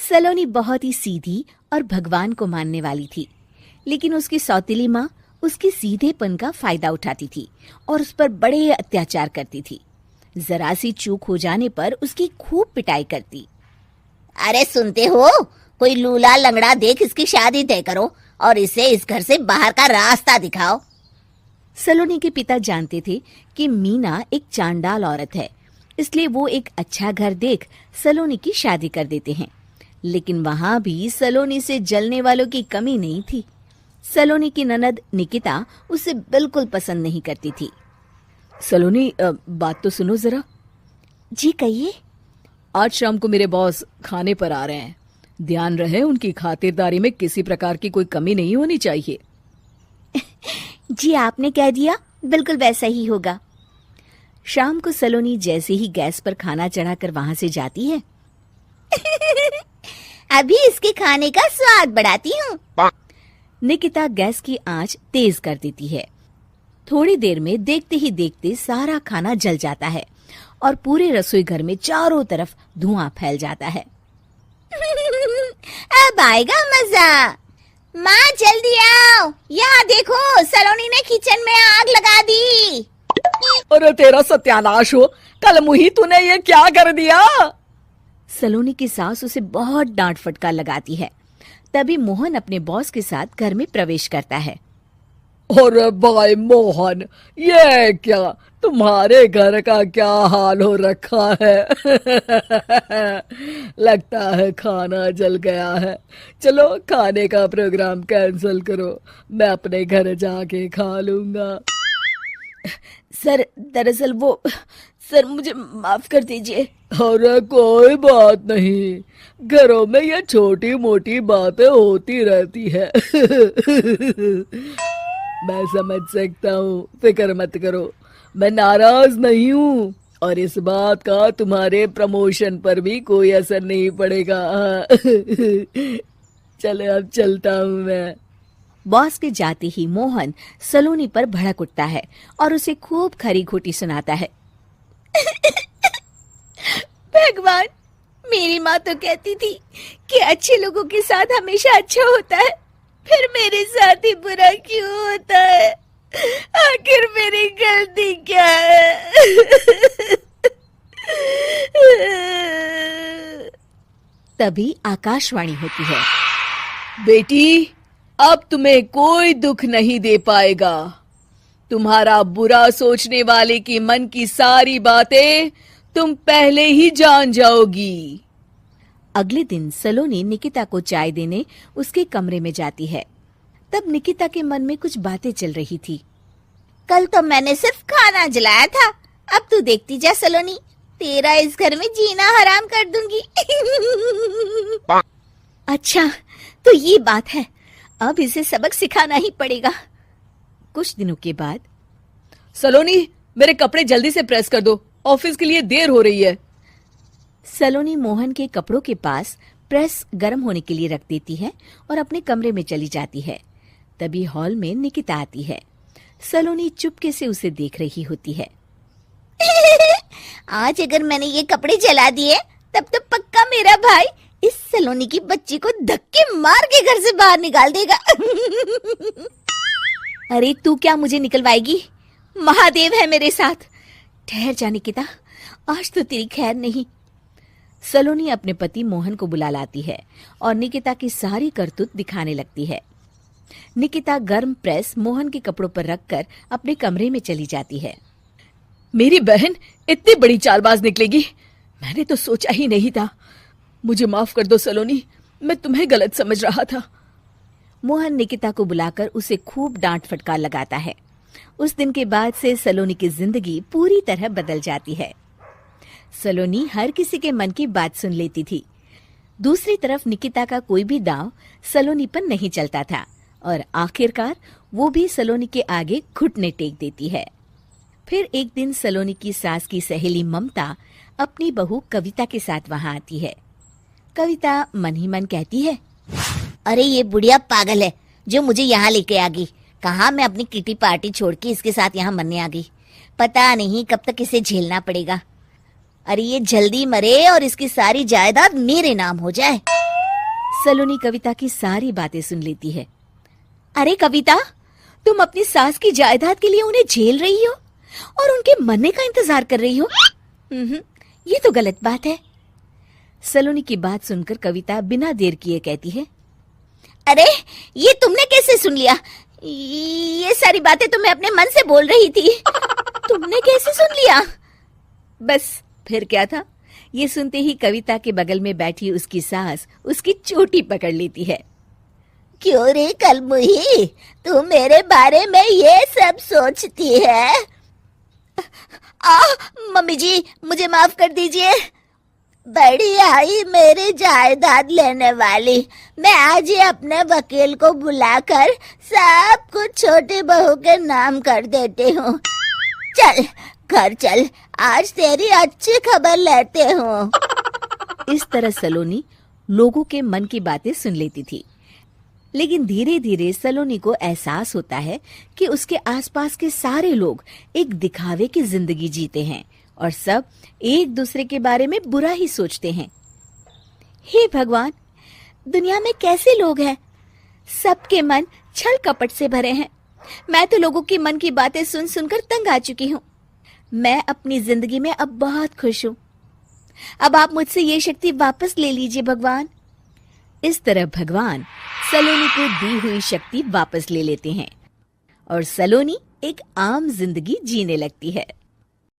सलोनी बहुत ही सीधी और भगवान को मानने वाली थी, लेकिन उसकी सौतेली माँ उसके सीधेपन का फायदा उठाती थी और उस पर बड़े अत्याचार करती थी। जरा सी चूक हो जाने पर उसकी खूब पिटाई करती। अरे सुनते हो, कोई लूला लंगड़ा देख इसकी शादी तय करो और इसे इस घर से बाहर का रास्ता दिखाओ। सलोनी के पिता जानते थे कि मीना एक चांडाल औरत है, इसलिए वो एक अच्छा घर देख सलोनी की शादी कर देते हैं। लेकिन वहां भी सलोनी से जलने वालों की कमी नहीं थी। सलोनी की ननद निकिता उसे बिल्कुल पसंद नहीं करती थी। सलोनी, बात तो सुनो जरा। जी कहिए। आज शाम को मेरे बॉस खाने पर आ रहे हैं। ध्यान रहे उनकी खातिरदारी में किसी प्रकार की कोई कमी नहीं होनी चाहिए। जी आपने कह दिया, बिल्कुल वैसा ही होगा। शाम को सलोनी जैसे ही गैस पर खाना चढ़ाकर वहां से जाती है अभी इसके खाने का स्वाद बढ़ाती हूँ। निकिता गैस की आंच तेज कर देती है। थोड़ी देर में देखते ही देखते सारा खाना जल जाता है और पूरे रसोई घर में चारों तरफ धुआं फैल जाता है। अब आएगा मजा। माँ जल्दी आओ, यहाँ देखो सलोनी ने किचन में आग लगा दी। अरे तेरा सत्यानाश हो, कल मुही तूने ये क्या कर दिया? सलोनी की सास उसे बहुत डांट फटकार लगाती है। तभी मोहन अपने बॉस के साथ घर में प्रवेश करता है। अरे भाई मोहन, ये क्या तुम्हारे घर का क्या हाल हो रखा है? लगता है खाना जल गया है। चलो खाने का प्रोग्राम कैंसिल करो, मैं अपने घर जाके खा लूंगा। सर दरअसल सर मुझे माफ कर दीजिए। अरे कोई बात नहीं, घरों में ये छोटी मोटी बातें होती रहती है। मैं समझ सकता हूँ, फिक्र मत करो, मैं नाराज नहीं हूँ और इस बात का तुम्हारे प्रमोशन पर भी कोई असर नहीं पड़ेगा। चलो अब चलता हूँ मैं। बॉस के जाते ही मोहन सलोनी पर भड़क उठता है और उसे खूब खरी खोटी सुनाता है। भगवान, मेरी माँ तो कहती थी कि अच्छे लोगों के साथ हमेशा अच्छा होता है, फिर मेरे साथ ही बुरा क्यों होता है? आखिर मेरी गलती क्या है? तभी आकाशवाणी होती है। बेटी, अब तुम्हें कोई दुख नहीं दे पाएगा। तुम्हारा बुरा सोचने वाले की मन की सारी बातें तुम पहले ही जान जाओगी। अगले दिन सलोनी निकिता को चाय देने उसके कमरे में जाती है। तब निकिता के मन में कुछ बातें चल रही थी। कल तो मैंने सिर्फ खाना जलाया था, अब तू देखती जा सलोनी, तेरा इस घर में जीना हराम कर दूंगी। अच्छा, तो ये बात है, अब इसे सबक सिखाना ही पड़ेगा। कुछ दिनों के बाद, सलोनी, मेरे कपड़े जल्दी से प्रेस कर दो, ऑफिस के लिए देर हो रही है। सलोनी मोहन के कपड़ों के पास प्रेस गर्म होने के लिए रख देती है और अपने कमरे में चली जाती है। तभी हॉल में निकिता आती है। सलोनी चुपके से उसे देख रही होती है। आज अगर मैंने ये कपड़े जला दिए तब तो पक्का मेरा भाई इस सलोनी की बच्ची को धक्के मार के घर से बाहर निकाल देगा। अरे तू क्या मुझे निकलवाएगी? महादेव है मेरे साथ। ठहर जा निकिता, आज तो तेरी खैर नहीं। सलोनी अपने पति मोहन को बुला लाती है और निकिता की सारी करतूत दिखाने लगती है। निकिता गर्म प्रेस मोहन के कपड़ों पर रखकर अपने कमरे में चली जाती है। मेरी बहन इतनी बड़ी चालबाज निकलेगी, मैंने तो सोचा ही नहीं था। मुझे माफ कर दो सलोनी, मैं तुम्हें गलत समझ रहा था। मोहन निकिता को बुलाकर उसे खूब डांट फटकार लगाता है। उस दिन के बाद से सलोनी की जिंदगी पूरी तरह बदल जाती है। सलोनी हर किसी के मन की बात सुन लेती थी। दूसरी तरफ निकिता का कोई भी दांव सलोनी पर नहीं चलता था और आखिरकार वो भी सलोनी के आगे घुटने टेक देती है। फिर एक दिन सलोनी की सास की सहेली ममता अपनी बहू कविता के साथ वहां आती है। कविता मन ही मन कहती है, अरे ये बुढ़िया पागल है जो मुझे यहाँ लेके आ गई। कहाँ मैं अपनी किटी पार्टी छोड़ के इसके साथ यहाँ मरने आ गई। पता नहीं कब तक इसे झेलना पड़ेगा। अरे ये जल्दी मरे और इसकी सारी जायदाद मेरे नाम हो जाए। सलोनी कविता की सारी बातें सुन लेती है। अरे कविता, तुम अपनी सास की जायदाद के लिए उन्हें झेल रही हो और उनके मरने का इंतजार कर रही हो। ये तो गलत बात है। सलोनी की बात सुनकर कविता बिना देर किए कहती है, अरे ये तुमने कैसे सुन लिया? ये सारी बातें तो मैं अपने मन से बोल रही थी। तुमने कैसे सुन लिया? बस फिर क्या था, ये सुनते ही कविता के बगल में बैठी उसकी सास उसकी चोटी पकड़ लेती है। क्यों रे कलमुही, तू मेरे बारे में ये सब सोचती है? मम्मी जी, मुझे माफ कर दीजिए। बड़ी आई मेरी जायदाद लेने वाली, मैं आज ही अपने वकील को बुलाकर सब कुछ छोटी बहू के नाम कर देती हूँ। चल घर चल, आज तेरी अच्छी खबर लेते हूँ। इस तरह सलोनी लोगों के मन की बातें सुन लेती थी, लेकिन धीरे धीरे सलोनी को एहसास होता है कि उसके आसपास के सारे लोग एक दिखावे की जिंदगी जीते हैं और सब एक दूसरे के बारे में बुरा ही सोचते हैं। हे भगवान, दुनिया में कैसे लोग हैं? सबके मन छल कपट से भरे हैं। मैं तो लोगों के मन की बातें सुन सुनकर तंग आ चुकी हूँ। मैं अपनी जिंदगी में अब बहुत खुश हूँ। अब आप मुझसे ये शक्ति वापस ले लीजिए भगवान। इस तरह भगवान सलोनी को दी हुई शक्ति वापस ले लेते हैं और सलोनी एक आम जिंदगी जीने लगती है।